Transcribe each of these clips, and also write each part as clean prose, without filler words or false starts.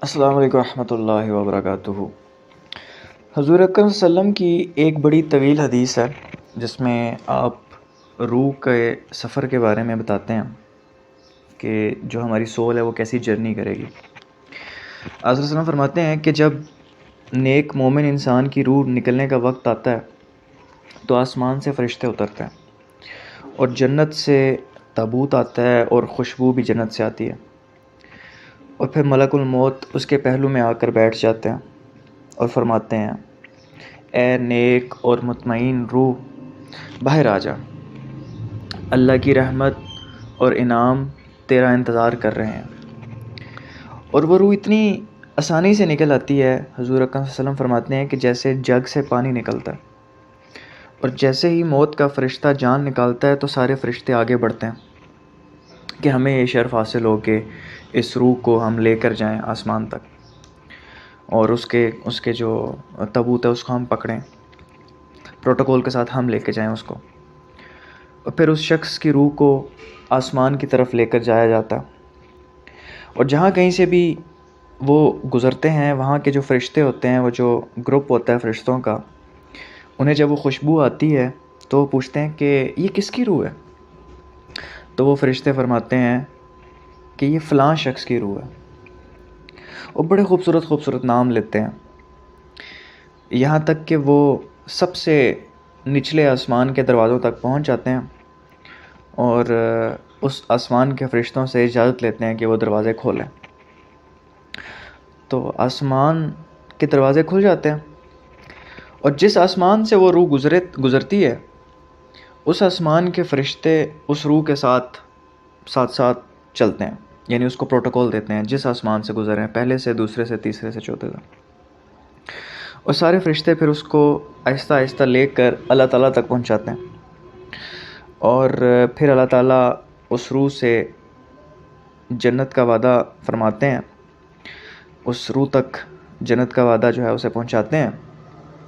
السلام علیکم ورحمۃ اللہ وبرکاتہ۔ حضور اکرم صلی اللہ علیہ وسلم کی ایک بڑی طویل حدیث ہے جس میں آپ روح کے سفر کے بارے میں بتاتے ہیں کہ جو ہماری سول ہے وہ کیسی جرنی کرے گی۔ آپ صلی اللہ علیہ وسلم فرماتے ہیں کہ جب نیک مومن انسان کی روح نکلنے کا وقت آتا ہے تو آسمان سے فرشتے اترتے ہیں اور جنت سے تابوت آتا ہے اور خوشبو بھی جنت سے آتی ہے، اور پھر ملک الموت اس کے پہلو میں آ کر بیٹھ جاتے ہیں اور فرماتے ہیں، اے نیک اور مطمئن روح باہر آ جا، اللہ کی رحمت اور انعام تیرا انتظار کر رہے ہیں۔ اور وہ روح اتنی آسانی سے نکل آتی ہے، حضور اکرم صلی اللہ علیہ وسلم فرماتے ہیں کہ جیسے جگ سے پانی نکلتا ہے، اور جیسے ہی موت کا فرشتہ جان نکالتا ہے تو سارے فرشتے آگے بڑھتے ہیں کہ ہمیں یہ شرف حاصل ہو کہ اس روح کو ہم لے کر جائیں آسمان تک، اور اس کے جو تابوت ہے اس کو ہم پکڑیں، پروٹوکول کے ساتھ ہم لے کے جائیں اس کو، اور پھر اس شخص کی روح کو آسمان کی طرف لے کر جایا جاتا ہے۔ اور جہاں کہیں سے بھی وہ گزرتے ہیں وہاں کے جو فرشتے ہوتے ہیں، وہ جو گروپ ہوتا ہے فرشتوں کا، انہیں جب وہ خوشبو آتی ہے تو وہ پوچھتے ہیں کہ یہ کس کی روح ہے؟ تو وہ فرشتے فرماتے ہیں کہ یہ فلاں شخص کی روح ہے، اور بڑے خوبصورت خوبصورت نام لیتے ہیں، یہاں تک کہ وہ سب سے نچلے آسمان کے دروازوں تک پہنچ جاتے ہیں اور اس آسمان کے فرشتوں سے اجازت لیتے ہیں کہ وہ دروازے کھولیں۔ تو آسمان کے دروازے کھل جاتے ہیں، اور جس آسمان سے وہ روح گزرتی ہے اس آسمان کے فرشتے اس روح کے ساتھ ساتھ چلتے ہیں، یعنی اس کو پروٹوکول دیتے ہیں جس آسمان سے گزر ہیں، پہلے سے، دوسرے سے، تیسرے سے، چوتھے سے، اور سارے فرشتے پھر اس کو آہستہ آہستہ لے کر اللہ تعالیٰ تک پہنچاتے ہیں، اور پھر اللہ تعالیٰ اس روح سے جنت کا وعدہ فرماتے ہیں، اس روح تک جنت کا وعدہ جو ہے اسے پہنچاتے ہیں،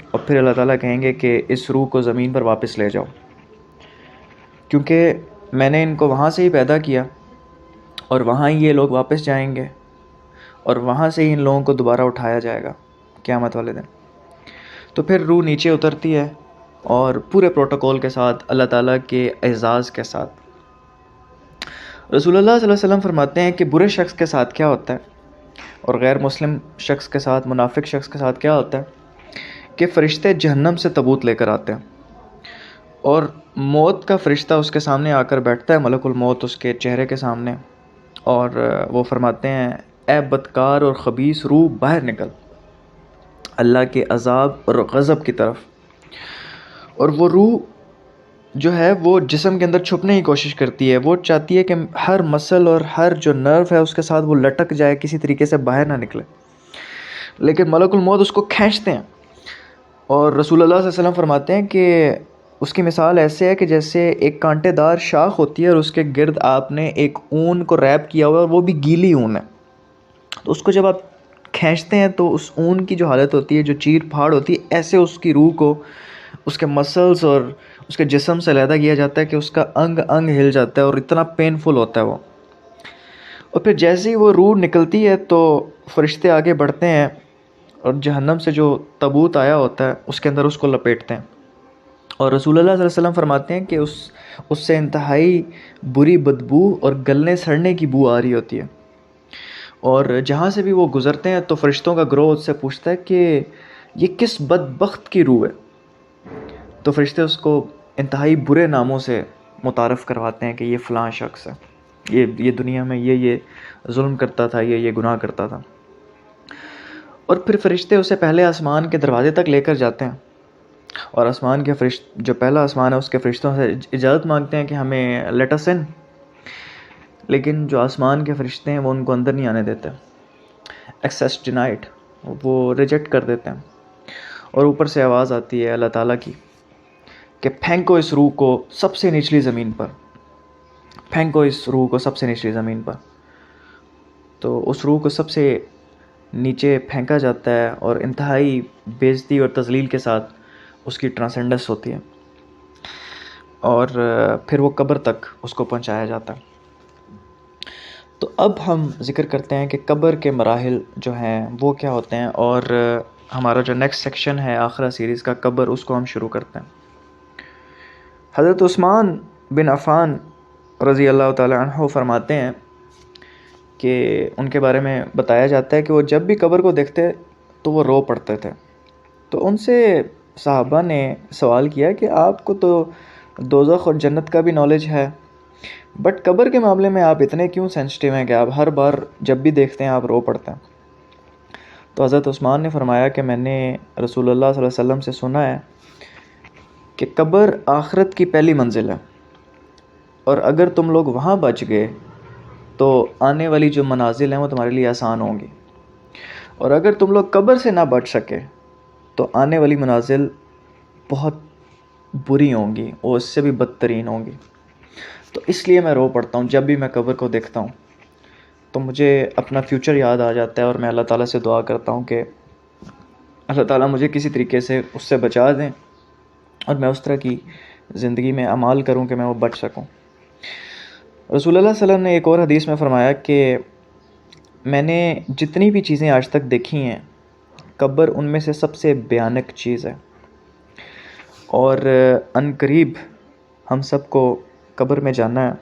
اور پھر اللہ تعالیٰ کہیں گے کہ اس روح کو زمین پر واپس لے جاؤ، کیونکہ میں نے ان کو وہاں سے ہی پیدا کیا اور وہاں ہی یہ لوگ واپس جائیں گے، اور وہاں سے ہی ان لوگوں کو دوبارہ اٹھایا جائے گا قیامت والے دن۔ تو پھر روح نیچے اترتی ہے اور پورے پروٹوکول کے ساتھ، اللہ تعالیٰ کے اعزاز کے ساتھ۔ رسول اللہ صلی اللہ علیہ وسلم فرماتے ہیں کہ برے شخص کے ساتھ کیا ہوتا ہے اور غیر مسلم شخص کے ساتھ، منافق شخص کے ساتھ کیا ہوتا ہے کہ فرشتے جہنم سے تابوت لے کر آتے ہیں، اور موت کا فرشتہ اس کے سامنے آ کر بیٹھتا ہے، ملک الموت اس کے چہرے کے سامنے، اور وہ فرماتے ہیں، اے بدکار اور خبیث روح باہر نکل اللہ کے عذاب اور غضب کی طرف۔ اور وہ روح جو ہے وہ جسم کے اندر چھپنے کی کوشش کرتی ہے، وہ چاہتی ہے کہ ہر مسل اور ہر جو نرو ہے اس کے ساتھ وہ لٹک جائے، کسی طریقے سے باہر نہ نکلے، لیکن ملک الموت اس کو کھینچتے ہیں۔ اور رسول اللہ صلی اللہ علیہ وسلم فرماتے ہیں کہ اس کی مثال ایسے ہے کہ جیسے ایک کانٹے دار شاخ ہوتی ہے اور اس کے گرد آپ نے ایک اون کو ریپ کیا ہوا ہے، اور وہ بھی گیلی اون ہے، تو اس کو جب آپ کھینچتے ہیں تو اس اون کی جو حالت ہوتی ہے، جو چیر پھاڑ ہوتی ہے، ایسے اس کی روح کو اس کے مسلز اور اس کے جسم سے علیحدہ کیا جاتا ہے کہ اس کا انگ انگ ہل جاتا ہے، اور اتنا پینفل ہوتا ہے وہ۔ اور پھر جیسے ہی وہ روح نکلتی ہے تو فرشتے آگے بڑھتے ہیں اور جہنم سے جو تابوت آیا ہوتا ہے اس کے اندر اس کو لپیٹتے ہیں، اور رسول اللہ صلی اللہ علیہ وسلم فرماتے ہیں کہ اس سے انتہائی بری بدبو اور گلنے سڑنے کی بو آ رہی ہوتی ہے، اور جہاں سے بھی وہ گزرتے ہیں تو فرشتوں کا گروہ اس سے پوچھتا ہے کہ یہ کس بدبخت کی روح ہے؟ تو فرشتے اس کو انتہائی برے ناموں سے متعارف کرواتے ہیں کہ یہ فلاں شخص ہے، یہ دنیا میں یہ ظلم کرتا تھا، یہ گناہ کرتا تھا۔ اور پھر فرشتے اسے پہلے آسمان کے دروازے تک لے کر جاتے ہیں، اور آسمان کے جو پہلا آسمان ہے اس کے فرشتوں سے اجازت مانگتے ہیں کہ ہمیں لیٹ اس ان، لیکن جو آسمان کے فرشتے ہیں وہ ان کو اندر نہیں آنے دیتے، ایکسیس ڈینائڈ، وہ ریجیکٹ کر دیتے ہیں، اور اوپر سے آواز آتی ہے اللہ تعالیٰ کی کہ پھینکو اس روح کو سب سے نچلی زمین پر، پھینکو اس روح کو سب سے نچلی زمین پر۔ تو اس روح کو سب سے نیچے پھینکا جاتا ہے، اور انتہائی بےعزتی اور تذلیل کے ساتھ اس کی ٹرانسینڈنس ہوتی ہے، اور پھر وہ قبر تک اس کو پہنچایا جاتا ہے۔ تو اب ہم ذکر کرتے ہیں کہ قبر کے مراحل جو ہیں وہ کیا ہوتے ہیں، اور ہمارا جو نیکسٹ سیکشن ہے آخرہ سیریز کا قبر، اس کو ہم شروع کرتے ہیں۔ حضرت عثمان بن عفان رضی اللہ تعالی عنہ فرماتے ہیں کہ ان کے بارے میں بتایا جاتا ہے کہ وہ جب بھی قبر کو دیکھتے تو وہ رو پڑتے تھے۔ تو ان سے صحابہ نے سوال کیا کہ آپ کو تو دوزخ اور جنت کا بھی نالج ہے، بٹ قبر کے معاملے میں آپ اتنے کیوں سینسٹیو ہیں کہ آپ ہر بار جب بھی دیکھتے ہیں آپ رو پڑتے ہیں؟ تو حضرت عثمان نے فرمایا کہ میں نے رسول اللہ صلی اللہ علیہ وسلم سے سنا ہے کہ قبر آخرت کی پہلی منزل ہے، اور اگر تم لوگ وہاں بچ گئے تو آنے والی جو منازل ہیں وہ تمہارے لیے آسان ہوں گی، اور اگر تم لوگ قبر سے نہ بچ سکے تو آنے والی منازل بہت بری ہوں گی، اور اس سے بھی بدترین ہوں گی۔ تو اس لیے میں رو پڑتا ہوں جب بھی میں قبر کو دیکھتا ہوں، تو مجھے اپنا فیوچر یاد آ جاتا ہے، اور میں اللہ تعالیٰ سے دعا کرتا ہوں کہ اللہ تعالیٰ مجھے کسی طریقے سے اس سے بچا دیں، اور میں اس طرح کی زندگی میں اعمال کروں کہ میں وہ بچ سکوں۔ رسول اللہ صلی اللہ علیہ وسلم نے ایک اور حدیث میں فرمایا کہ میں نے جتنی بھی چیزیں آج تک دیکھی ہیں، قبر ان میں سے سب سے بھیانک چیز ہے، اور عن قریب ہم سب کو قبر میں جانا ہے۔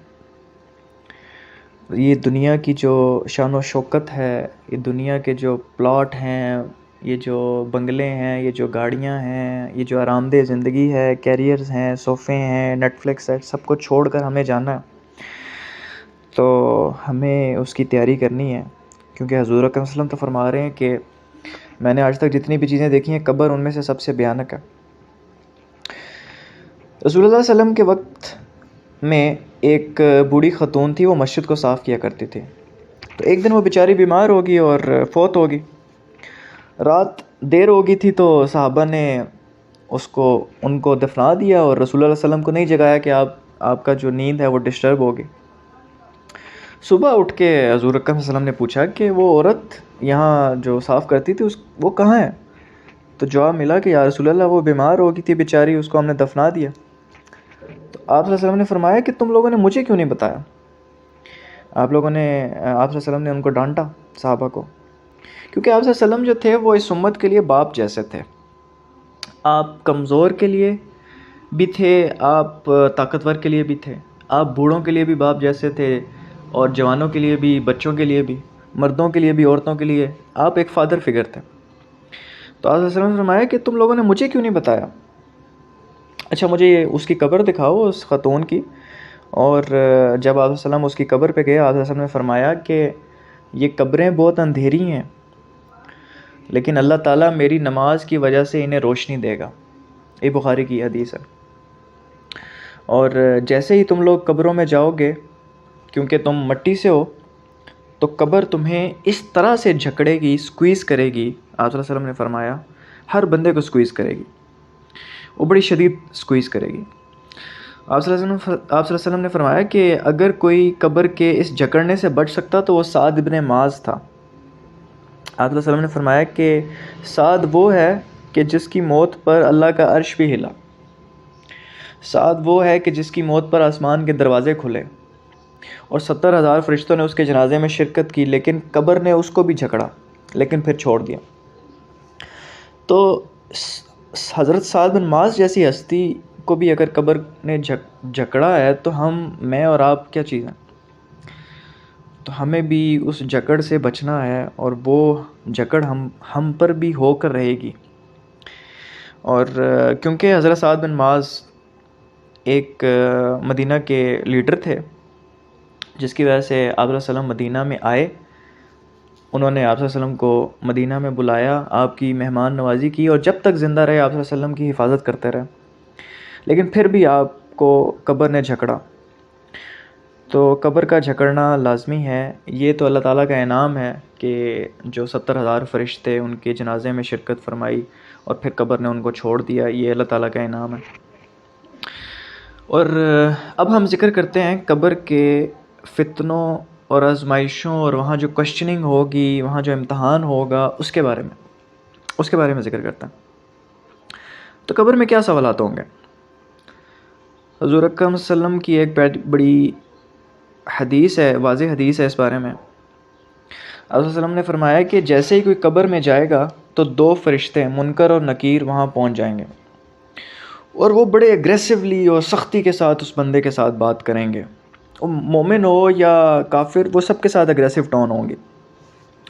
یہ دنیا کی جو شان و شوکت ہے، یہ دنیا کے جو پلاٹ ہیں، یہ جو بنگلے ہیں، یہ جو گاڑیاں ہیں، یہ جو آرام دہ زندگی ہے، کیریئرز ہیں، صوفے ہیں، نیٹ فلکس ہے، سب کو چھوڑ کر ہمیں جانا ہے۔ تو ہمیں اس کی تیاری کرنی ہے، کیونکہ حضور اکرم صلی اللہ علیہ وسلم تو فرما رہے ہیں کہ میں نے آج تک جتنی بھی چیزیں دیکھی ہیں، قبر ان میں سے سب سے بھیانک ہے۔ رسول اللہ صلی اللہ علیہ وسلم کے وقت میں ایک بوڑھی خاتون تھی، وہ مسجد کو صاف کیا کرتی تھی۔ تو ایک دن وہ بیچاری بیمار ہوگی اور فوت ہوگی۔ رات دیر ہو گئی تھی تو صحابہ نے ان کو دفنا دیا، اور رسول اللہ صلی اللہ علیہ وسلم کو نہیں جگایا کہ آپ کا جو نیند ہے وہ ڈسٹرب ہوگی۔ صبح اٹھ کے حضور اکرم صلی اللہ علیہ وسلم نے پوچھا کہ وہ عورت یہاں جو صاف کرتی تھی وہ کہاں ہے؟ تو جواب ملا کہ یا رسول اللہ وہ بیمار ہو گئی تھی بیچاری، اس کو ہم نے دفنا دیا۔ تو آپ صلی اللہ علیہ وسلم نے فرمایا کہ تم لوگوں نے مجھے کیوں نہیں بتایا؟ آپ صلی اللہ علیہ وسلم نے ان کو ڈانٹا، صحابہ کو، کیونکہ آپ صلی اللہ علیہ وسلم جو تھے وہ اس امت کے لیے باپ جیسے تھے۔ آپ کمزور کے لیے بھی تھے، آپ طاقتور کے لیے بھی تھے، آپ بوڑھوں کے لیے بھی باپ جیسے تھے، اور جوانوں کے لیے بھی، بچوں کے لیے بھی، مردوں کے لیے بھی، عورتوں کے لیے آپ ایک فادر فگر تھے۔ تو آپ صلی اللہ علیہ وسلم نے فرمایا کہ تم لوگوں نے مجھے کیوں نہیں بتایا؟ اچھا مجھے اس کی قبر دکھاؤ، اس خاتون کی۔ اور جب آپ صلی اللہ علیہ وسلم اس کی قبر پہ گئے، آپ صلی اللہ علیہ وسلم نے فرمایا کہ یہ قبریں بہت اندھیری ہیں، لیکن اللہ تعالیٰ میری نماز کی وجہ سے انہیں روشنی دے گا۔ یہ بخاری کی حدیث ہے۔ اور جیسے ہی تم لوگ قبروں میں جاؤ گے، کیونکہ تم مٹی سے ہو، تو قبر تمہیں اس طرح سے جھکڑے گی، سکویز کرے گی۔ آپ صلی اللہ علیہ وسلم نے فرمایا ہر بندے کو سکویز کرے گی، وہ بڑی شدید سکویز کرے گی۔ آپ صلی اللہ علیہ وسلم نے فرمایا کہ اگر کوئی قبر کے اس جکڑنے سے بچ سکتا تو وہ سعد ابن معاذ تھا۔ آپ صلی اللہ علیہ وسلم نے فرمایا کہ سعد وہ ہے کہ جس کی موت پر اللہ کا عرش بھی ہلا، سعد وہ ہے کہ جس کی موت پر آسمان کے دروازے کھلے، اور 70,000 فرشتوں نے اس کے جنازے میں شرکت کی، لیکن قبر نے اس کو بھی جھکڑا، لیکن پھر چھوڑ دیا۔ تو حضرت سعد بن معاذ جیسی ہستی کو بھی اگر قبر نے جکڑا ہے تو میں اور آپ کیا چیز ہیں؟ تو ہمیں بھی اس جکڑ سے بچنا ہے، اور وہ جکڑ ہم پر بھی ہو کر رہے گی۔ اور کیونکہ حضرت سعد بن معاذ ایک مدینہ کے لیڈر تھے، جس کی وجہ سے آپ صلی اللہ علیہ وسلم مدینہ میں آئے، انہوں نے آپ صلی اللہ علیہ وسلم کو مدینہ میں بلایا، آپ کی مہمان نوازی کی، اور جب تک زندہ رہے آپ صلی اللہ علیہ وسلم کی حفاظت کرتے رہے، لیکن پھر بھی آپ کو قبر نے جھکڑا۔ تو قبر کا جھکڑنا لازمی ہے۔ یہ تو اللہ تعالیٰ کا انعام ہے کہ جو 70,000 فرشتے ان کے جنازے میں شرکت فرمائی اور پھر قبر نے ان کو چھوڑ دیا، یہ اللہ تعالیٰ کا انعام ہے۔ اور اب ہم ذکر کرتے ہیں قبر کے فتنوں اور آزمائشوں، اور وہاں جو کوشچننگ ہوگی، وہاں جو امتحان ہوگا، اس کے بارے میں ذکر کرتے ہیں۔ تو قبر میں کیا سوالات ہوں گے؟ حضور اکرم صلی اللہ علیہ وسلم کی ایک بڑی حدیث ہے، واضح حدیث ہے اس بارے میں. آپ صلی اللہ علیہ وسلم نے فرمایا کہ جیسے ہی کوئی قبر میں جائے گا تو 2 فرشتے منکر اور نکیر وہاں پہنچ جائیں گے، اور وہ بڑے اگریسولی اور سختی کے ساتھ اس بندے کے ساتھ بات کریں گے. وہ مومن ہو یا کافر، وہ سب کے ساتھ اگریسو ٹون ہوں گے،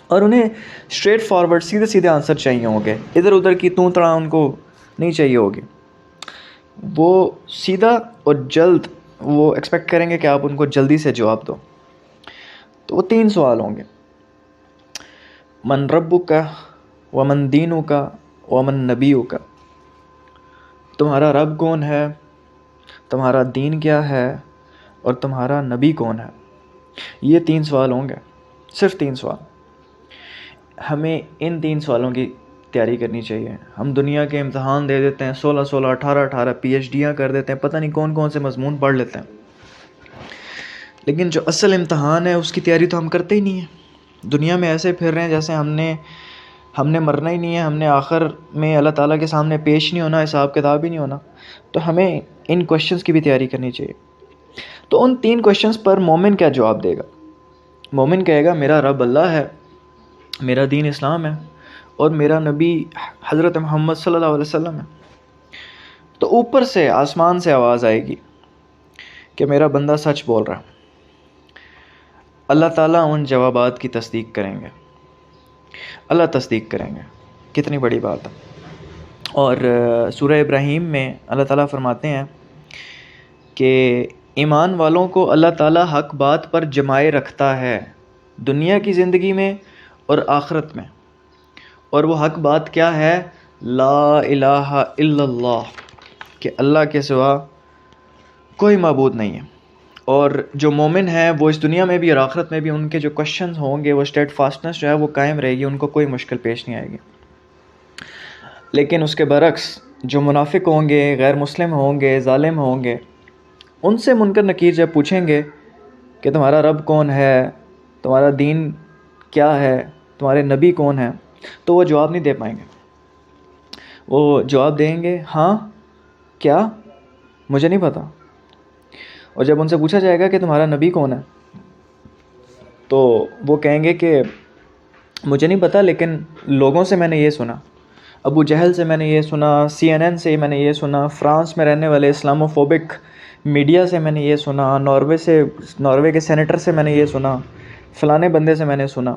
اور انہیں اسٹریٹ فارورڈ سیدھے سیدھے آنسر چاہیے ہوں گے. ادھر ادھر کی توں تڑا ان کو نہیں چاہیے ہوگی. وہ سیدھا اور جلد وہ ایکسپیکٹ کریں گے کہ آپ ان کو جلدی سے جواب دو. تو وہ 3 سوال ہوں گے: من ربک ومن دینک ومن نبیک. تمہارا رب کون ہے، تمہارا دین کیا ہے، اور تمہارا نبی کون ہے. یہ 3 سوال ہوں گے، صرف 3 سوال. ہمیں ان 3 سوالوں کی تیاری کرنی چاہیے. ہم دنیا کے امتحان دے دیتے ہیں، 16 18 پی ایچ ڈیاں کر دیتے ہیں، پتہ نہیں کون کون سے مضمون پڑھ لیتے ہیں، لیکن جو اصل امتحان ہے اس کی تیاری تو ہم کرتے ہی نہیں ہیں. دنیا میں ایسے پھر رہے ہیں جیسے ہم نے مرنا ہی نہیں ہے، ہم نے آخر میں اللہ تعالیٰ کے سامنے پیش نہیں ہونا، حساب کتاب ہی نہیں ہونا. تو ہمیں ان کویشچنس کی بھی تیاری کرنی چاہیے. تو ان 3 کویشچنس پر مومن کیا جواب دے گا؟ مومن کہے گا میرا رب اللہ ہے، میرا دین اسلام ہے، اور میرا نبی حضرت محمد صلی اللہ علیہ وسلم ہے. تو اوپر سے آسمان سے آواز آئے گی کہ میرا بندہ سچ بول رہا ہے. اللہ تعالیٰ ان جوابات کی تصدیق کریں گے، اللہ تصدیق کریں گے. کتنی بڑی بات ہے. اور سورہ ابراہیم میں اللہ تعالیٰ فرماتے ہیں کہ ایمان والوں کو اللہ تعالیٰ حق بات پر جمائے رکھتا ہے، دنیا کی زندگی میں اور آخرت میں. اور وہ حق بات کیا ہے؟ لا الہ الا اللہ، کہ اللہ کے سوا کوئی معبود نہیں ہے. اور جو مومن ہیں وہ اس دنیا میں بھی اور آخرت میں بھی ان کے جو کوشچنز ہوں گے، وہ اسٹیٹ فاسٹنس جو ہے وہ قائم رہے گی، ان کو کوئی مشکل پیش نہیں آئے گی. لیکن اس کے برعکس جو منافق ہوں گے، غیر مسلم ہوں گے، ظالم ہوں گے، ان سے منکر نکیر جب پوچھیں گے کہ تمہارا رب کون ہے، تمہارا دین کیا ہے، تمہارے نبی کون ہیں، تو وہ جواب نہیں دے پائیں گے. وہ جواب دیں گے ہاں، کیا، مجھے نہیں پتہ. اور جب ان سے پوچھا جائے گا کہ تمہارا نبی کون ہے، تو وہ کہیں گے کہ مجھے نہیں پتہ، لیکن لوگوں سے میں نے یہ سنا، ابو جہل سے میں نے یہ سنا، CNN سے میں نے یہ سنا، فرانس میں رہنے والے اسلامو فوبک میڈیا سے میں نے یہ سنا، ناروے کے سینیٹر سے میں نے یہ سنا، فلانے بندے سے میں نے سنا.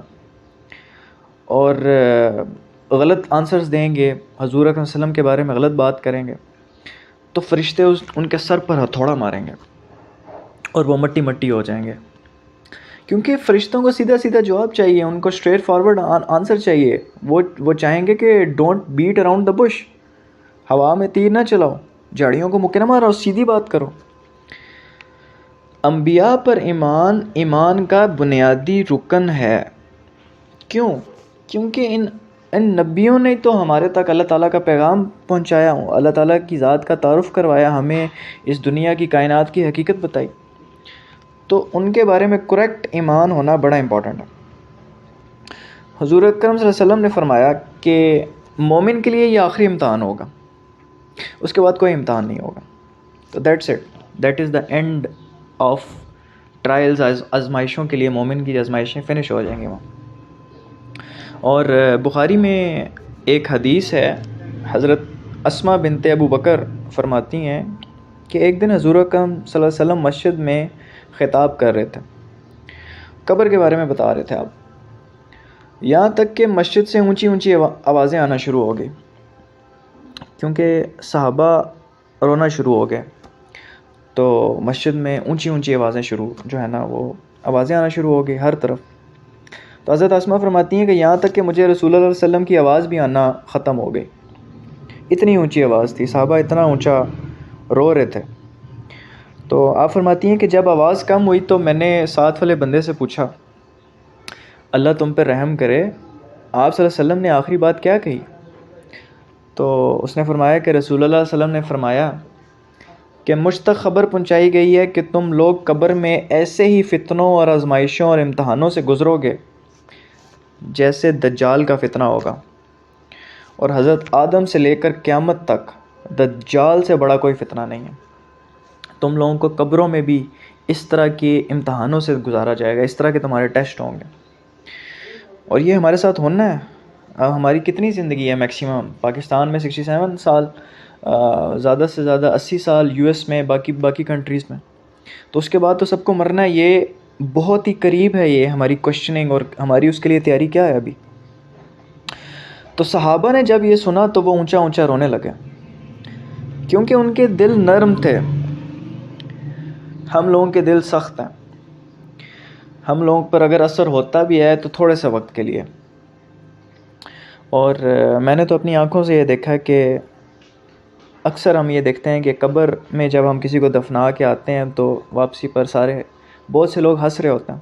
اور غلط آنسرز دیں گے، حضور اکرم صلی اللہ علیہ وسلم کے بارے میں غلط بات کریں گے، تو فرشتے ان کے سر پر ہتھوڑا ماریں گے اور وہ مٹی مٹی ہو جائیں گے. کیونکہ فرشتوں کو سیدھا سیدھا جواب چاہیے، ان کو اسٹریٹ فارورڈ آنسر چاہیے. وہ چاہیں گے کہ don't beat around the bush, ہوا میں تیر نہ چلاؤ، جھاڑیوں کو مکہ نہ مارو، سیدھی بات کرو. انبیاء پر ایمان کا بنیادی رکن ہے. کیوں؟ کیونکہ ان نبیوں نے تو ہمارے تک اللہ تعالیٰ کا پیغام پہنچایا، اللہ تعالیٰ کی ذات کا تعارف کروایا، ہمیں اس دنیا کی کائنات کی حقیقت بتائی. تو ان کے بارے میں کریکٹ ایمان ہونا بڑا امپورٹنٹ ہے. حضور اکرم صلی اللہ علیہ وسلم نے فرمایا کہ مومن کے لیے یہ آخری امتحان ہوگا، اس کے بعد کوئی امتحان نہیں ہوگا. تو that's it, that is the end of trials. آزمائشوں کے لیے مومن کی آزمائشیں فنش ہو جائیں گی وہاں. اور بخاری میں ایک حدیث ہے، حضرت اسما بنت ابو بکر فرماتی ہیں کہ ایک دن حضور اکرم صلی اللہ علیہ وسلم مسجد میں خطاب کر رہے تھے، قبر کے بارے میں بتا رہے تھے آپ، یہاں تک کہ مسجد سے اونچی اونچی آوازیں آنا شروع ہو گئی، کیونکہ صحابہ رونا شروع ہو گئے. تو مسجد میں اونچی اونچی آوازیں جو ہے نا وہ آوازیں آنا شروع ہو گئی ہر طرف. تو حضرت اسما فرماتی ہیں کہ یہاں تک کہ مجھے رسول اللہ علیہ وسلم کی آواز بھی آنا ختم ہو گئی، اتنی اونچی آواز تھی، صحابہ اتنا اونچا رو رہے تھے. تو آپ فرماتی ہیں کہ جب آواز کم ہوئی تو میں نے ساتھ والے بندے سے پوچھا اللہ تم پہ رحم کرے، آپ صلی اللہ علیہ وسلم نے آخری بات کیا کہی؟ تو اس نے فرمایا کہ رسول اللہ صلی اللہ علیہ وسلم نے فرمایا کہ مجھ تک خبر پہنچائی گئی ہے کہ تم لوگ قبر میں ایسے ہی فتنوں اور آزمائشوں اور امتحانوں سے گزرو گے جیسے دجال کا فتنہ ہوگا. اور حضرت آدم سے لے کر قیامت تک دجال سے بڑا کوئی فتنہ نہیں ہے. تم لوگوں کو قبروں میں بھی اس طرح کے امتحانوں سے گزارا جائے گا، اس طرح کے تمہارے ٹیسٹ ہوں گے، اور یہ ہمارے ساتھ ہونا ہے۔ اب ہماری کتنی زندگی ہے؟ میکسیمم پاکستان میں 67 سال، زیادہ سے زیادہ 80 سال یو ایس میں، باقی کنٹریز میں، تو اس کے بعد تو سب کو مرنا ہے۔ یہ بہت ہی قریب ہے، یہ ہماری کوشچننگ، اور ہماری اس کے لیے تیاری کیا ہے ابھی؟ تو صحابہ نے جب یہ سنا تو وہ اونچا اونچا رونے لگے، کیونکہ ان کے دل نرم تھے۔ ہم لوگوں کے دل سخت ہیں، ہم لوگوں پر اگر اثر ہوتا بھی ہے تو تھوڑے سے وقت کے لیے۔ اور میں نے تو اپنی آنکھوں سے یہ دیکھا کہ اکثر ہم یہ دیکھتے ہیں کہ قبر میں جب ہم کسی کو دفنا کے آتے ہیں تو واپسی پر بہت سے لوگ ہنس رہے ہوتے ہیں،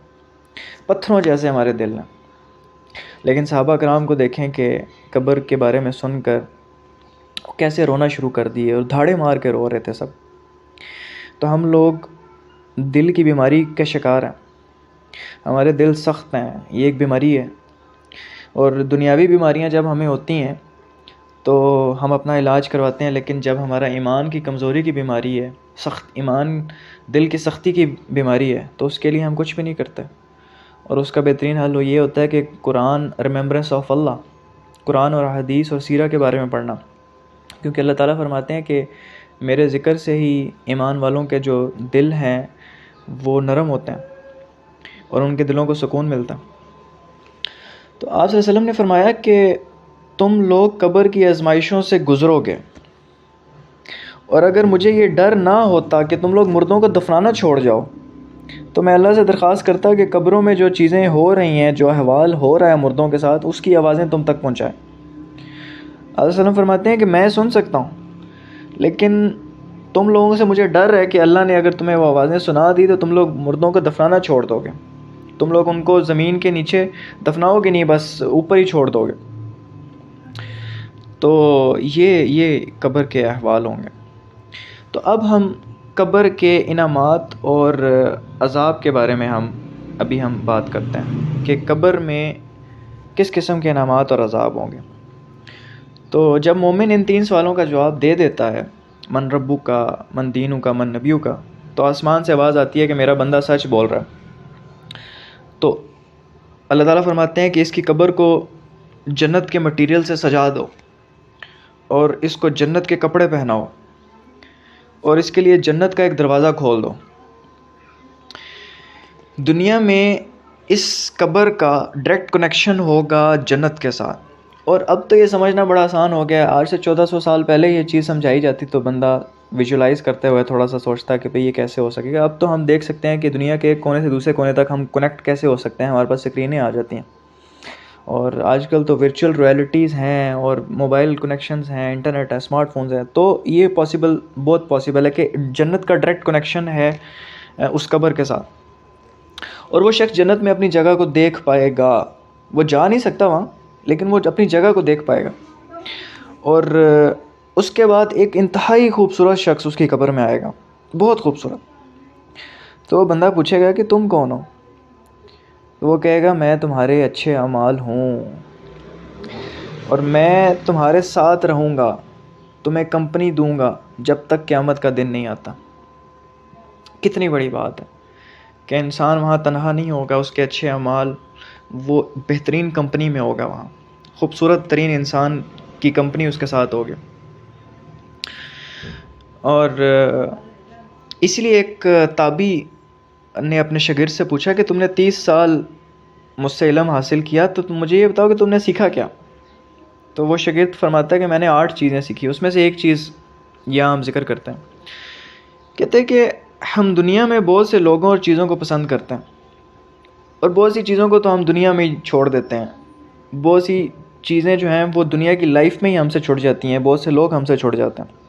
پتھروں جیسے ہمارے دل ہیں۔ لیکن صحابہ کرام کو دیکھیں کہ قبر کے بارے میں سن کر کیسے رونا شروع کر دیے، اور دھاڑے مار کے رو رہے تھے سب۔ تو ہم لوگ دل کی بیماری کے شکار ہیں، ہمارے دل سخت ہیں، یہ ایک بیماری ہے۔ اور دنیاوی بیماریاں جب ہمیں ہوتی ہیں تو ہم اپنا علاج کرواتے ہیں، لیکن جب ہمارا ایمان کی کمزوری کی بیماری ہے، ایمان دل کی سختی کی بیماری ہے، تو اس کے لیے ہم کچھ بھی نہیں کرتے۔ اور اس کا بہترین حل یہ ہوتا ہے کہ قرآن، ریممبرنس آف اللہ، قرآن اور حدیث اور سیرہ کے بارے میں پڑھنا، کیونکہ اللہ تعالیٰ فرماتے ہیں کہ میرے ذکر سے ہی ایمان والوں کے جو دل ہیں وہ نرم ہوتے ہیں اور ان کے دلوں کو سکون ملتا ہے۔ تو آپ صلی اللہ علیہ وسلم نے فرمایا کہ تم لوگ قبر کی آزمائشوں سے گزرو گے، اور اگر مجھے یہ ڈر نہ ہوتا کہ تم لوگ مردوں کو دفنانا چھوڑ جاؤ تو میں اللہ سے درخواست کرتا کہ قبروں میں جو چیزیں ہو رہی ہیں، جو احوال ہو رہا ہے مردوں کے ساتھ، اس کی آوازیں تم تک پہنچائیں۔ آپ صلی اللہ علیہ وسلم فرماتے ہیں کہ میں سن سکتا ہوں، لیکن تم لوگوں سے مجھے ڈر ہے کہ اللہ نے اگر تمہیں وہ آوازیں سنا دی تو تم لوگ مردوں کو دفنانا چھوڑ دو گے، تم لوگ ان کو زمین کے نیچے دفناؤ گے نہیں، بس اوپر ہی چھوڑ دو گے۔ تو یہ قبر کے احوال ہوں گے۔ تو اب ہم قبر کے انعامات اور عذاب کے بارے میں ہم بات کرتے ہیں کہ قبر میں کس قسم کے انعامات اور عذاب ہوں گے۔ تو جب مومن ان 3 سوالوں کا جواب دے دیتا ہے، من ربو کا، من دینو کا، من نبیو کا، تو آسمان سے آواز آتی ہے کہ میرا بندہ سچ بول رہا ہے۔ تو اللہ تعالیٰ فرماتے ہیں کہ اس کی قبر کو جنت کے مٹیریل سے سجا دو، اور اس کو جنت کے کپڑے پہناؤ، اور اس کے لیے جنت کا ایک دروازہ کھول دو۔ دنیا میں اس قبر کا ڈائریکٹ کنیکشن ہوگا جنت کے ساتھ، اور اب تو یہ سمجھنا بڑا آسان ہو گیا ہے۔ آج سے 1400 سال پہلے یہ چیز سمجھائی جاتی تو بندہ ویژولائز کرتے ہوئے تھوڑا سا سوچتا کہ بھئی یہ کیسے ہو سکے گا۔ اب تو ہم دیکھ سکتے ہیں کہ دنیا کے ایک کونے سے دوسرے کونے تک ہم کنیکٹ کیسے ہو سکتے ہیں، ہمارے پاس اسکرینیں آ جاتی ہیں، اور آج کل تو ورچوئل ریئلٹیز ہیں، اور موبائل کنیکشنز ہیں، انٹرنیٹ ہے، اسمارٹ فونز ہیں، تو یہ بہت پاسبل ہے کہ جنت کا ڈائریکٹ کنیکشن ہے اس قبر کے ساتھ۔ اور وہ شخص جنت میں اپنی جگہ کو دیکھ پائے گا، وہ جا نہیں سکتا وہاں، لیکن وہ اپنی جگہ کو دیکھ پائے گا۔ اور اس کے بعد ایک انتہائی خوبصورت شخص اس کی قبر میں آئے گا، بہت خوبصورت۔ تو وہ بندہ پوچھے گا کہ تم کون ہو؟ تو وہ کہے گا میں تمہارے اچھے اعمال ہوں، اور میں تمہارے ساتھ رہوں گا، تمہیں کمپنی دوں گا جب تک قیامت کا دن نہیں آتا۔ کتنی بڑی بات ہے کہ انسان وہاں تنہا نہیں ہوگا، اس کے اچھے اعمال وہ بہترین کمپنی میں ہوگا، وہاں خوبصورت ترین انسان کی کمپنی اس کے ساتھ ہوگی۔ اور اس لیے ایک تابعی نے اپنے شاگرد سے پوچھا کہ تم نے 30 سال مجھ سے علم حاصل کیا، تو مجھے یہ بتاؤ کہ تم نے سیکھا کیا؟ تو وہ شاگرد فرماتا ہے کہ میں نے 8 چیزیں سیکھی، اس میں سے ایک چیز یہاں ہم ذکر کرتے ہیں۔ کہتے ہیں کہ ہم دنیا میں بہت سے لوگوں اور چیزوں کو پسند کرتے ہیں، اور بہت سی چیزوں کو تو ہم دنیا میں ہی چھوڑ دیتے ہیں۔ بہت سی چیزیں جو ہیں وہ دنیا کی لائف میں ہی ہم سے چھوٹ جاتی ہیں، بہت سے لوگ ہم سے چھوٹ جاتے ہیں،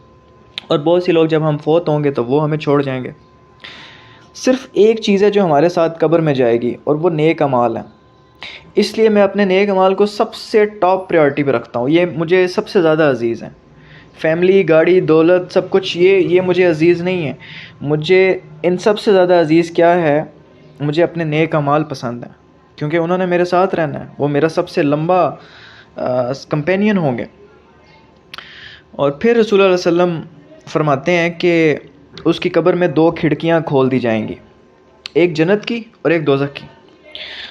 اور بہت سی لوگ جب ہم فوت ہوں گے تو وہ ہمیں چھوڑ جائیں گے۔ صرف ایک چیز ہے جو ہمارے ساتھ قبر میں جائے گی، اور وہ نیک اعمال ہیں۔ اس لیے میں اپنے نیک اعمال کو سب سے ٹاپ پریورٹی پہ رکھتا ہوں، یہ مجھے سب سے زیادہ عزیز ہیں۔ فیملی، گاڑی، دولت، سب کچھ یہ مجھے عزیز نہیں ہے۔ مجھے ان سب سے زیادہ عزیز کیا ہے؟ مجھے اپنے نیک اعمال پسند ہیں، کیونکہ انہوں نے میرے ساتھ رہنا ہے، وہ میرا سب سے لمبا کمپینین ہوں گے۔ اور پھر رسول اللہ علیہ وسلم فرماتے ہیں کہ اس کی قبر میں 2 کھڑکیاں کھول دی جائیں گی، ایک جنت کی اور ایک دوزخ کی.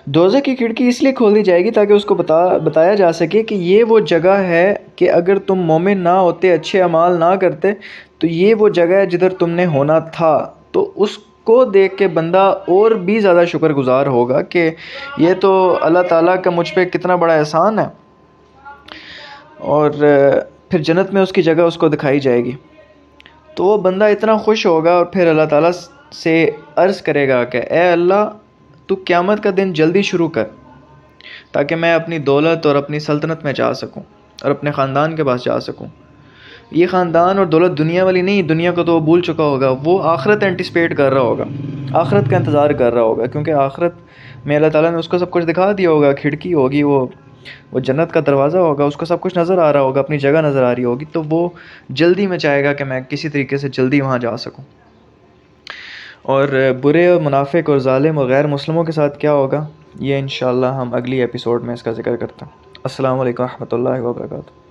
دوزخ کی کھڑکی اس لیے کھول دی جائے گی تاکہ اس کو بتایا جا سکے کہ یہ وہ جگہ ہے کہ اگر تم مومن نہ ہوتے، اچھے اعمال نہ کرتے، تو یہ وہ جگہ ہے جدھر تم نے ہونا تھا. تو اس کو دیکھ کے بندہ اور بھی زیادہ شکر گزار ہوگا کہ یہ تو اللہ تعالیٰ کا مجھ پہ کتنا بڑا احسان ہے. اور پھر جنت میں اس کی جگہ اس کو دکھائی جائے گی، تو وہ بندہ اتنا خوش ہوگا اور پھر اللہ تعالیٰ سے عرض کرے گا کہ اے اللہ، تو قیامت کا دن جلدی شروع کر تاکہ میں اپنی دولت اور اپنی سلطنت میں جا سکوں اور اپنے خاندان کے پاس جا سکوں. یہ خاندان اور دولت دنیا والی نہیں، دنیا کو تو وہ بھول چکا ہوگا، وہ آخرت اینٹیسپیٹ کر رہا ہوگا، آخرت کا انتظار کر رہا ہوگا، کیونکہ آخرت میں اللہ تعالیٰ نے اس کو سب کچھ دکھا دیا ہوگا. کھڑکی ہوگی، وہ جنت کا دروازہ ہوگا، اس کو سب کچھ نظر آ رہا ہوگا، اپنی جگہ نظر آ رہی ہوگی، تو وہ جلدی میں چاہے گا کہ میں کسی طریقے سے جلدی وہاں جا سکوں. اور برے اور منافق اور ظالم اور غیر مسلموں کے ساتھ کیا ہوگا، یہ انشاءاللہ ہم اگلی ایپیسوڈ میں اس کا ذکر کرتے ہیں. السلام علیکم و رحمۃ اللہ وبرکاتہ.